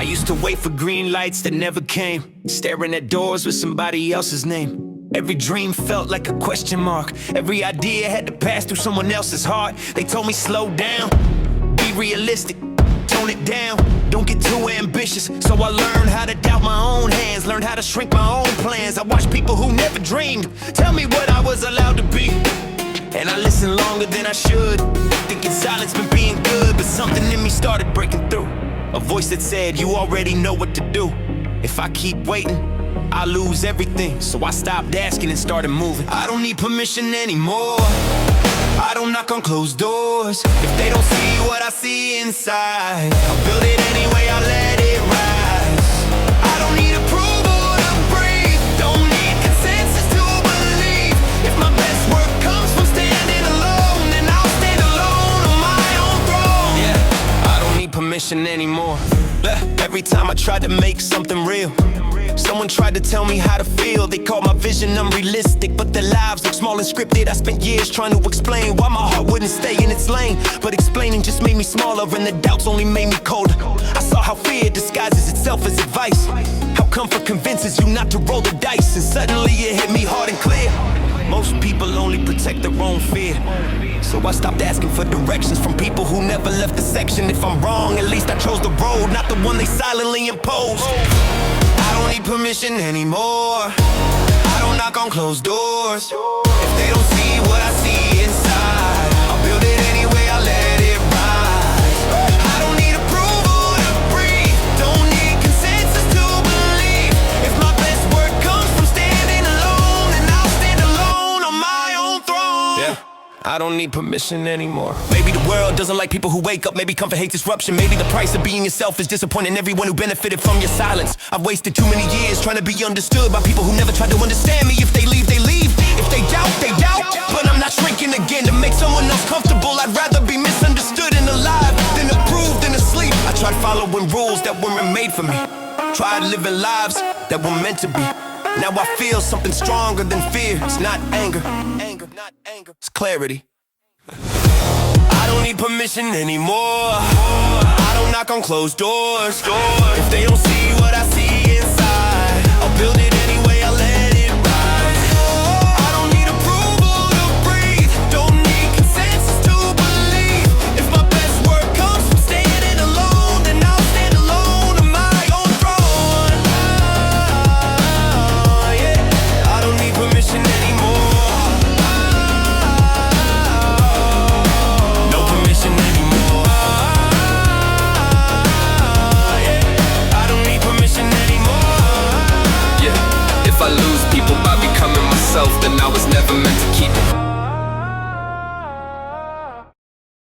used to wait for green lights that never came, staring at doors with somebody else's name. Every dream felt like a question mark. Every idea had to pass through someone else's heart. They told me slow down, be realistic, tone it down, don't get too ambitious. So I learned how to doubt my own hands, learned how to shrink my own plans. I watched people who never dreamed tell me what I was allowed to be, and I listened longer than I should, thinking silence been being good. But something in me started breaking through, a voice that said, you already know what to do. If I keep waiting, I lose everything. So I stopped asking and started moving. I don't need permission anymore, I don't knock on closed doors. If they don't see what I see inside, I'll build it anyway, I'll let it rise. I don't need approval to breathe, don't need consensus to believe. If my best work comes from standing alone, then I'll stand alone on my own throne. Yeah, I don't need permission anymore. Every time I tried to make something real, someone tried to tell me how to feel. They called my vision unrealistic, but their lives look small and scripted. I spent years trying to explain why my heart wouldn't stay in its lane, but explaining just made me smaller, and the doubts only made me colder. I saw how fear disguises itself as advice, how comfort convinces you not to roll the dice, and suddenly it hit me hard and clear. Most people only protect their own fear, so I stopped asking for directions from people who never left the section. If I'm wrong, at least I chose the road, not the one they silently imposed. I don't need permission anymore, I don't knock on closed doors. If they don't see what I see inside, I'll build it anyway, I'll let it rise. I don't need approval to breathe, don't need consensus to believe. If my best work comes from standing alone, then I'll stand alone on my own throne. Yeah, I don't need permission anymore. Maybe the world doesn't like people who wake up, maybe comfort hates disruption. Maybe the price of being yourself is disappointing everyone who benefited from your silence. I've wasted too many years trying to be understood by people who never tried to understand me. If they leave, they leave. If they doubt, they doubt. But I'm not shrinking again to make someone else comfortable. I'd rather be misunderstood and alive than approved and asleep. I tried following rules that weren't made for me, tried living lives that were meant to be. Now I feel something stronger than fear. It's not anger, it's clarity. I don't need permission anymore, I don't knock on closed doors. If they don't see what I see inside, I'll build it anyway, I'll let it rise. I don't need approval to breathe, don't need consensus to believe. If my best work comes from standing alone, then I'll stand alone on my own throne. Yeah, I don't need permission anymore. If I lose people by becoming myself, then I was never